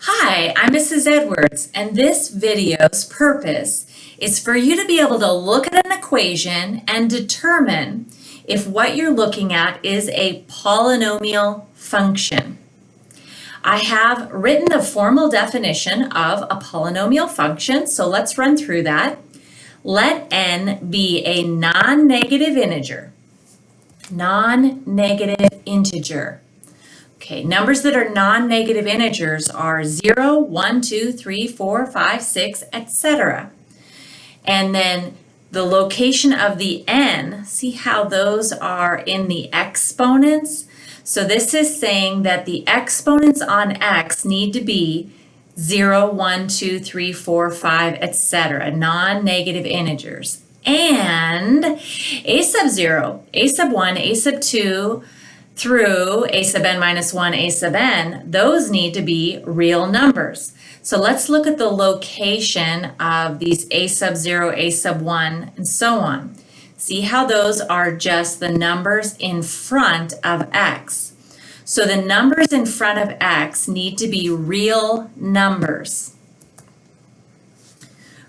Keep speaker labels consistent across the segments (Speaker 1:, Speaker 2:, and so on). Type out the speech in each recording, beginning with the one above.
Speaker 1: Hi, I'm Mrs. Edwards, and this video's purpose is for you to be able to look at an equation and determine if what you're looking at is a polynomial function. I have written the formal definition of a polynomial function, so let's run through that. Let n be a non-negative integer. Non-negative integer. Okay, numbers that are non-negative integers are 0, 1, 2, 3, 4, 5, 6, etc. And then the location of the n, see how those are in the exponents? So this is saying that the exponents on x need to be 0, 1, 2, 3, 4, 5, etc. Non-negative integers. And a sub 0, a sub 1, a sub 2, through a sub n minus 1, a sub n, those need to be real numbers. So let's look at the location of these a sub 0, a sub 1, and so on. See how those are just the numbers in front of x. So the numbers in front of x need to be real numbers.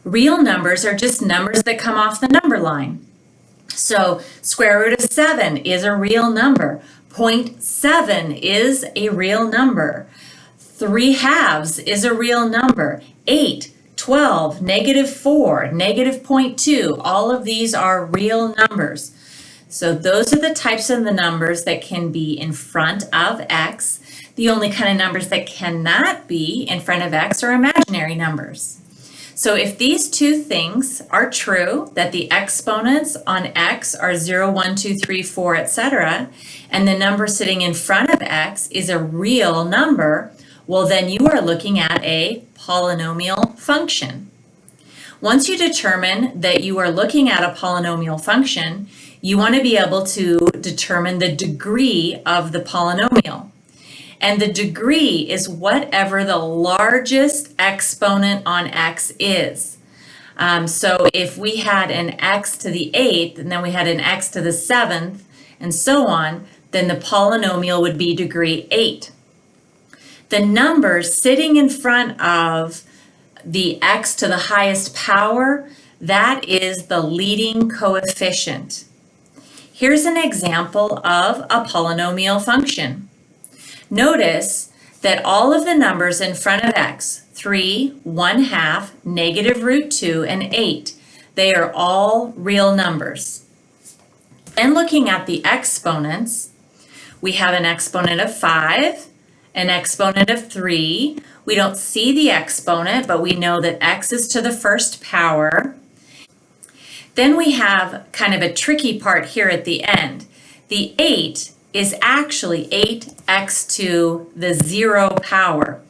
Speaker 1: Real numbers are just numbers that come off the number line. So square root of 7 is a real number. 0.7 is a real number. 3 halves is a real number. 8, 12, negative 4, negative 0.2, all of these are real numbers. So those are the types of the numbers that can be in front of x. The only kind of numbers that cannot be in front of x are imaginary numbers. So if these two things are true, that the exponents on x are 0, 1, 2, 3, 4, etc., and the number sitting in front of x is a real number, well then you are looking at a polynomial function. Once you determine that you are looking at a polynomial function, you want to be able to determine the degree of the polynomial. And the degree is whatever the largest exponent on x is. So if we had an x to the 8th, and then we had an x to the 7th, and so on, then the polynomial would be degree 8. The number sitting in front of the x to the highest power, that is the leading coefficient. Here's an example of a polynomial function. Notice that all of the numbers in front of x, 3, 1/2, negative root 2, and 8, they are all real numbers. Then looking at the exponents, we have an exponent of 5, an exponent of 3. We don't see the exponent, but we know that x is to the first power. Then we have kind of a tricky part here at the end. The 8 is actually 8x to the 0 power.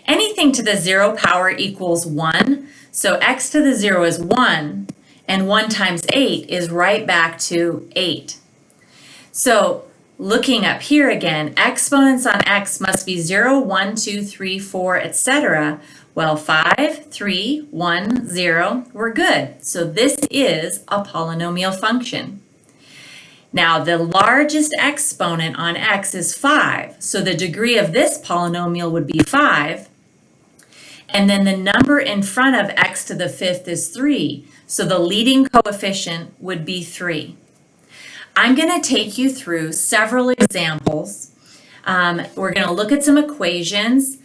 Speaker 1: Anything to the 0 power equals 1, so x to the 0 is 1, and 1 times 8 is right back to 8. So looking up here again, exponents on x must be 0, 1, 2, 3, 4, etc. Well, 5, 3, 1, 0, we're good. So this is a polynomial function. Now, the largest exponent on x is 5, so the degree of this polynomial would be 5. And then the number in front of x to the 5th is 3, so the leading coefficient would be 3. I'm going to take you through several examples. We're going to look at some equations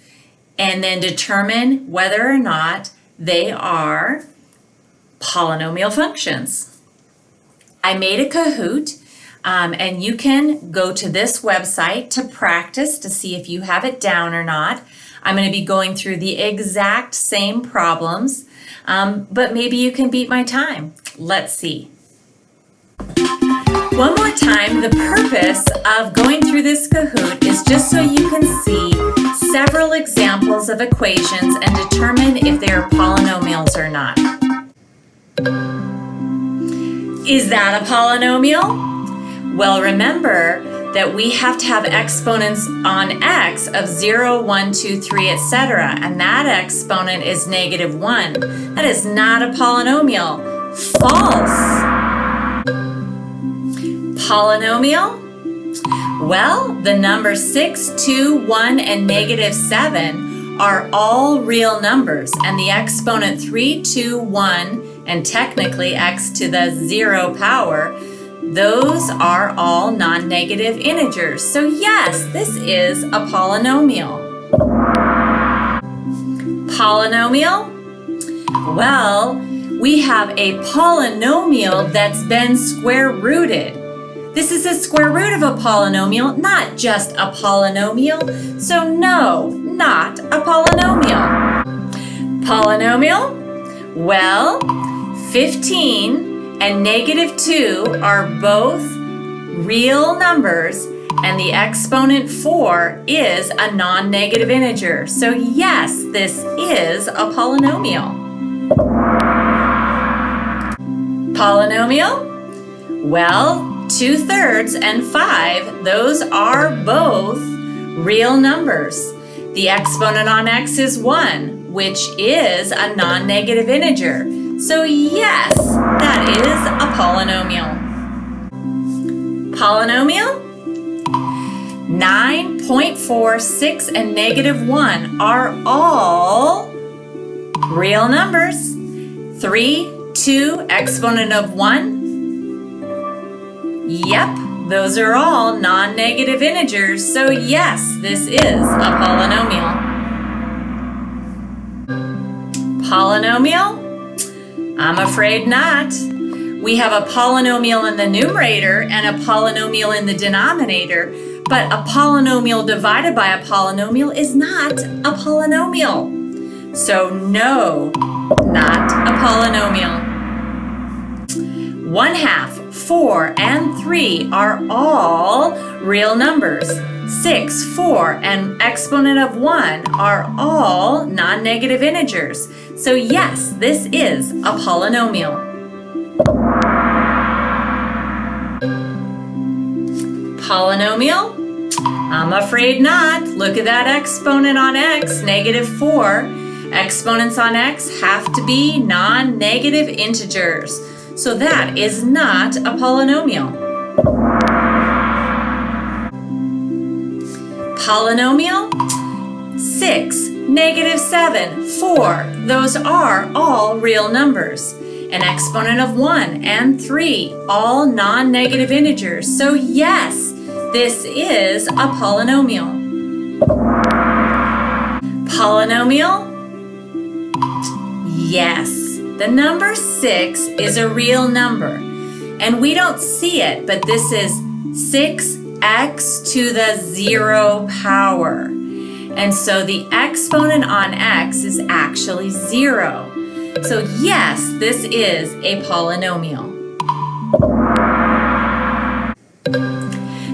Speaker 1: and then determine whether or not they are polynomial functions. I made a Kahoot. And you can go to this website to practice to see if you have it down or not. I'm going to be going through the exact same problems, but maybe you can beat my time. Let's see. One more time, the purpose of going through this Kahoot is just so you can see several examples of equations and determine if they are polynomials or not. Is that a polynomial? Well, remember that we have to have exponents on x of 0, 1, 2, 3, etc. And that exponent is negative 1. That is not a polynomial. False. Polynomial? Well, the numbers 6, 2, 1, and negative 7 are all real numbers, and the exponent 3, 2, 1, and technically x to the 0 power, those are all non-negative integers. So yes, this is a polynomial. Polynomial? Well, we have a polynomial that's been square rooted. This is a square root of a polynomial, not just a polynomial. So no, not a polynomial. Polynomial? Well, 15 and -2 are both real numbers, and the exponent 4 is a non-negative integer. So yes, this is a polynomial. Polynomial? Well, 2/3 and 5, those are both real numbers. The exponent on x is 1, which is a non-negative integer. So yes, that is a polynomial. Polynomial? 9.4, 6, and -1 are all real numbers. 3, 2, exponent of 1. Yep, those are all non-negative integers, so yes, this is a polynomial. Polynomial? I'm afraid not. We have a polynomial in the numerator and a polynomial in the denominator, but a polynomial divided by a polynomial is not a polynomial. So no, not a polynomial. 1/2, 4, and 3 are all real numbers. 6, 4, and exponent of 1 are all non-negative integers. So yes, this is a polynomial. Polynomial? I'm afraid not. Look at that exponent on x, -4. Exponents on x have to be non-negative integers. So that is not a polynomial. Polynomial? 6, -7, 4, those are all real numbers. An exponent of 1 and 3, all non-negative integers. So yes, this is a polynomial. Polynomial? Yes. The number 6 is a real number, and we don't see it, but this is 6x to the 0 power. And so the exponent on x is actually 0. So yes, this is a polynomial.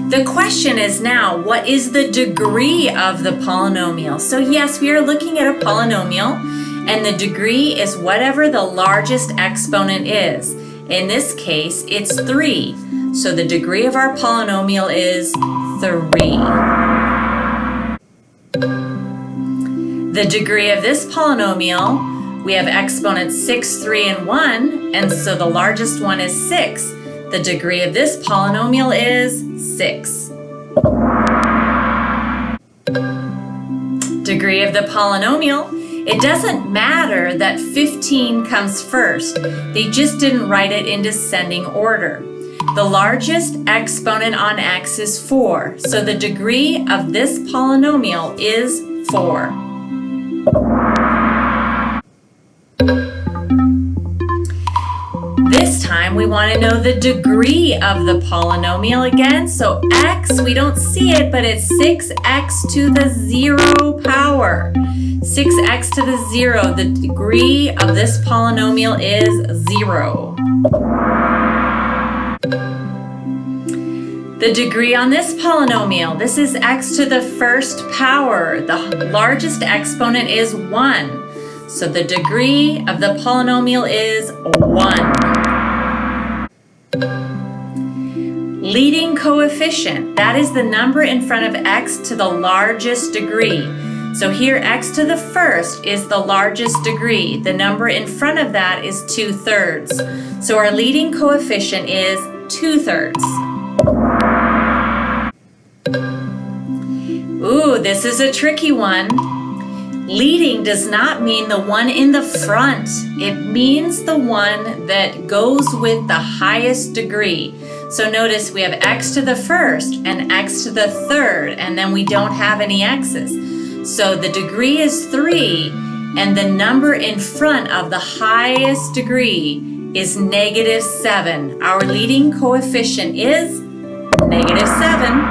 Speaker 1: The question is now, what is the degree of the polynomial? So yes, we are looking at a polynomial, and the degree is whatever the largest exponent is. In this case, it's 3. So the degree of our polynomial is 3. The degree of this polynomial, we have exponents 6, 3, and 1, and so the largest one is 6. The degree of this polynomial is 6. Degree of the polynomial, it doesn't matter that 15 comes first. They just didn't write it in descending order. The largest exponent on x is 4, so the degree of this polynomial is 4. This time we want to know the degree of the polynomial again. So x, we don't see it, but it's 6x to the 0 power. 6x to the 0, the degree of this polynomial is 0. The degree on this polynomial, this is x to the 1st power. The largest exponent is 1. So the degree of the polynomial is 1. Leading coefficient, that is the number in front of x to the largest degree. So here x to the 1st is the largest degree. The number in front of that is 2/3. So our leading coefficient is 2/3. Ooh, this is a tricky one. Leading does not mean the one in the front. It means the one that goes with the highest degree. So notice we have x to the first and x to the third, and then we don't have any x's. So the degree is 3, and the number in front of the highest degree is -7. Our leading coefficient is -7.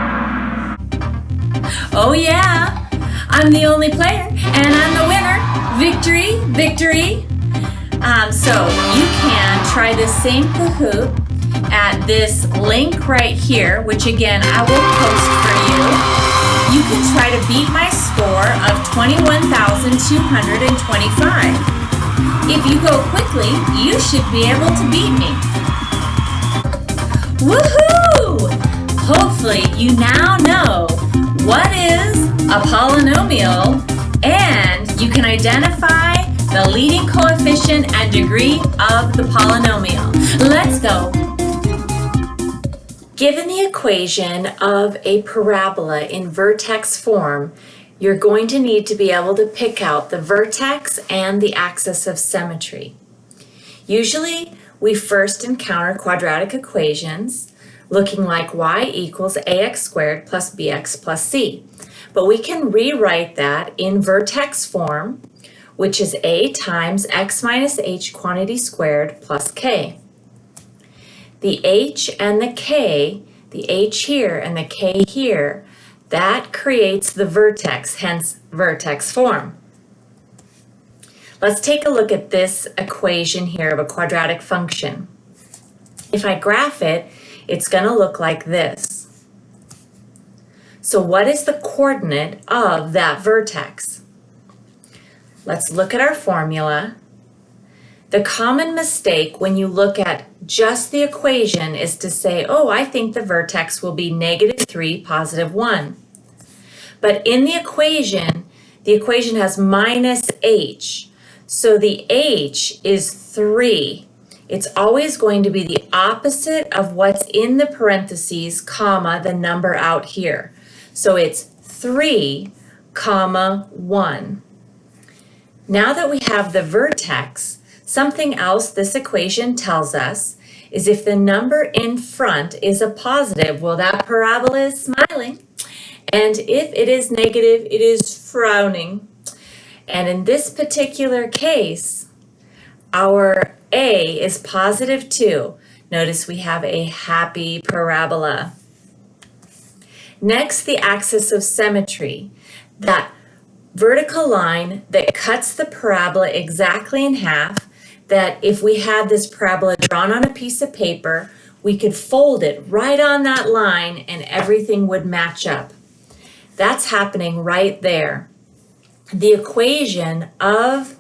Speaker 1: Oh yeah! I'm the only player, and I'm the winner. Victory, victory. So you can try the same Kahoot at this link right here, which again, I will post for you. You can try to beat my score of 21,225. If you go quickly, you should be able to beat me. Woohoo! Hopefully you now know what is a polynomial, and you can identify the leading coefficient and degree of the polynomial. Let's go. Given the equation of a parabola in vertex form, you're going to need to be able to pick out the vertex and the axis of symmetry. Usually, we first encounter quadratic equations looking like y equals ax squared plus bx plus c. But we can rewrite that in vertex form, which is a times x minus h quantity squared plus k. The h and the k, the h here and the k here, that creates the vertex, hence vertex form. Let's take a look at this equation here of a quadratic function. If I graph it, it's going to look like this. So what is the coordinate of that vertex? Let's look at our formula. The common mistake when you look at just the equation is to say, oh, I think the vertex will be -3, +1. But in the equation has minus h. So the h is 3. It's always going to be the opposite of what's in the parentheses, comma, the number out here. So it's 3, 1. Now that we have the vertex, something else this equation tells us is if the number in front is a positive, well, that parabola is smiling. And if it is negative, it is frowning. And in this particular case, our a is +2. Notice we have a happy parabola. Next, the axis of symmetry, that vertical line that cuts the parabola exactly in half, that if we had this parabola drawn on a piece of paper, we could fold it right on that line and everything would match up. That's happening right there. The equation of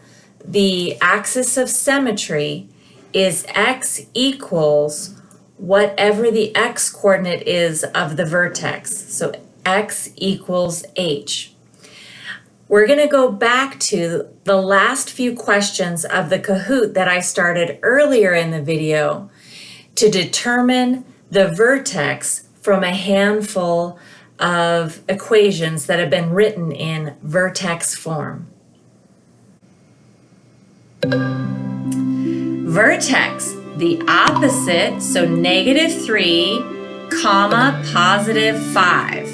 Speaker 1: the axis of symmetry is x equals whatever the x coordinate is of the vertex. So x equals h. We're going to go back to the last few questions of the Kahoot that I started earlier in the video to determine the vertex from a handful of equations that have been written in vertex form. Vertex, the opposite, so -3, +5.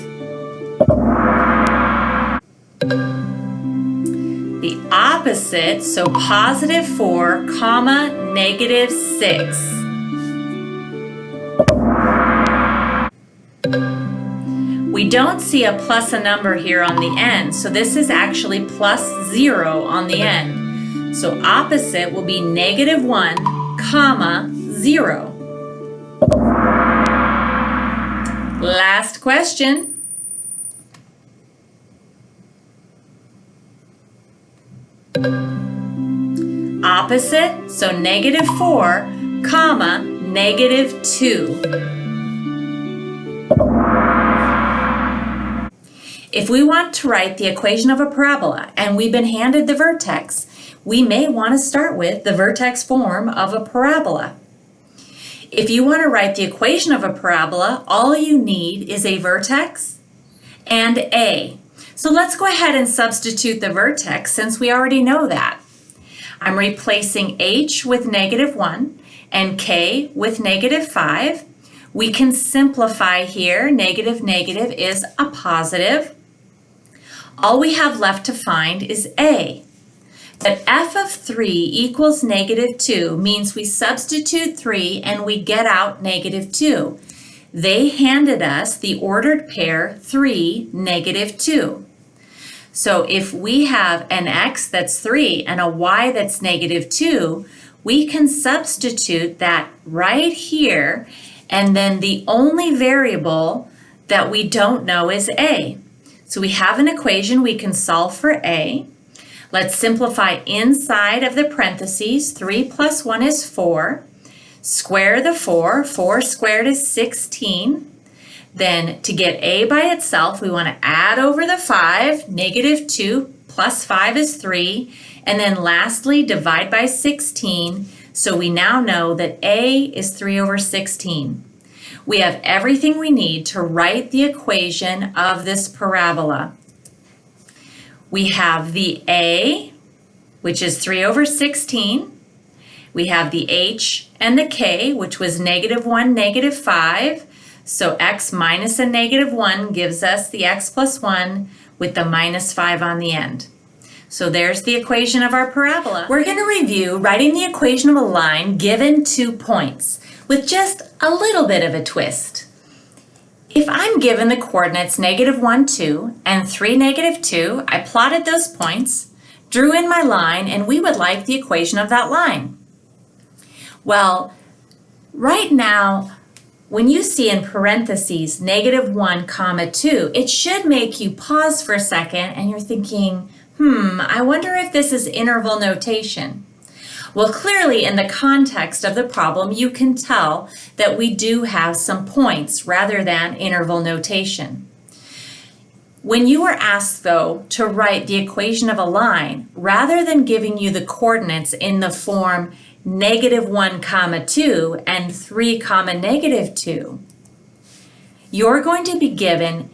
Speaker 1: The opposite, so +4, -6. We don't see a plus a number here on the end, so this is actually +0 on the end. So opposite will be -1, 0. Last question. Opposite, so -4, -2. If we want to write the equation of a parabola and we've been handed the vertex, we may want to start with the vertex form of a parabola. If you want to write the equation of a parabola, all you need is a vertex and a. So let's go ahead and substitute the vertex since we already know that. I'm replacing h with -1 and k with -5. We can simplify here. Negative is a positive. All we have left to find is a. But f of 3 equals -2 means we substitute 3 and we get out -2. They handed us the ordered pair 3, -2. So if we have an x that's 3 and a y that's -2, we can substitute that right here, and then the only variable that we don't know is a. So we have an equation, we can solve for a. Let's simplify inside of the parentheses. 3 plus 1 is 4. Square the 4. 4 squared is 16. Then to get a by itself, we want to add over the 5. -2 plus 5 is 3. And then lastly, divide by 16. So we now know that a is 3 over 16. We have everything we need to write the equation of this parabola. We have the a, which is 3 over 16. We have the h and the k, which was -1, -5. So x minus a -1 gives us the x plus 1 with the -5 on the end. So there's the equation of our parabola. We're going to review writing the equation of a line given 2 points with just a little bit of a twist. If I'm given the coordinates -1, 2 and 3, -2, I plotted those points, drew in my line, and we would like the equation of that line. Well, right now, when you see in parentheses -1, 2, it should make you pause for a second and you're thinking, I wonder if this is interval notation. Well, clearly in the context of the problem, you can tell that we do have some points rather than interval notation. When you are asked, though, to write the equation of a line, rather than giving you the coordinates in the form -1, 2 and 3, -2, you're going to be given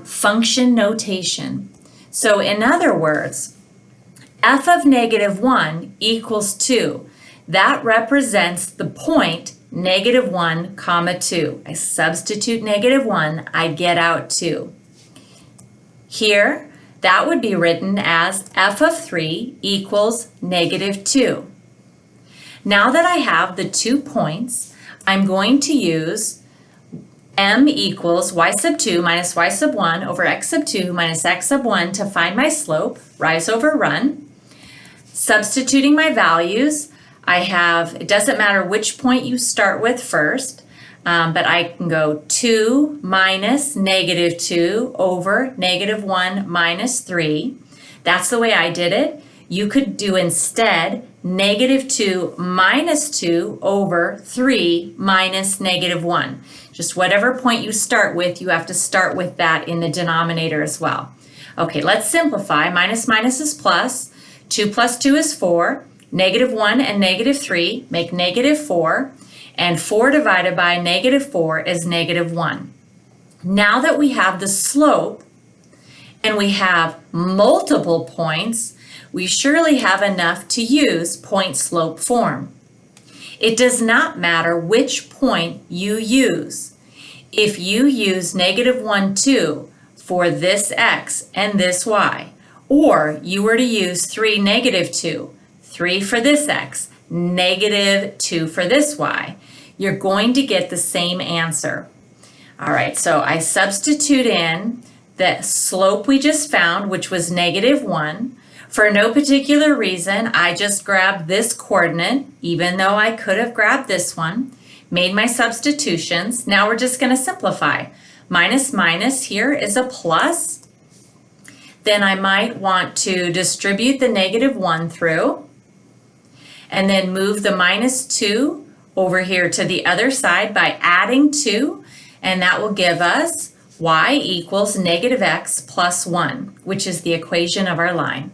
Speaker 1: function notation. So in other words, f of -1 equals 2. That represents the point -1, 2. I substitute -1, I get out 2. Here, that would be written as f of 3 equals -2. Now that I have the 2 points, I'm going to use m equals y sub 2 minus y sub 1 over x sub 2 minus x sub 1 to find my slope, rise over run. Substituting my values, I have, it doesn't matter which point you start with first, but I can go 2 minus -2 over -1 minus 3. That's the way I did it. You could do instead -2 minus 2 over 3 minus -1. Just whatever point you start with, you have to start with that in the denominator as well. Okay, let's simplify. Minus is plus. 2 plus 2 is 4. -1 and -3 make -4. And 4 divided by -4 is -1. Now that we have the slope and we have multiple points, we surely have enough to use point-slope form. It does not matter which point you use. If you use -1, 2 for this x and this y, or you were to use 3, -2, 3 for this x, -2 for this y, you're going to get the same answer. All right, so I substitute in the slope we just found, which was -1. For no particular reason, I just grabbed this coordinate, even though I could have grabbed this one, made my substitutions. Now we're just going to simplify. Minus here is a plus. Then I might want to distribute the -1 through, and then move the -2 over here to the other side by adding 2, and that will give us y equals -x plus 1, which is the equation of our line.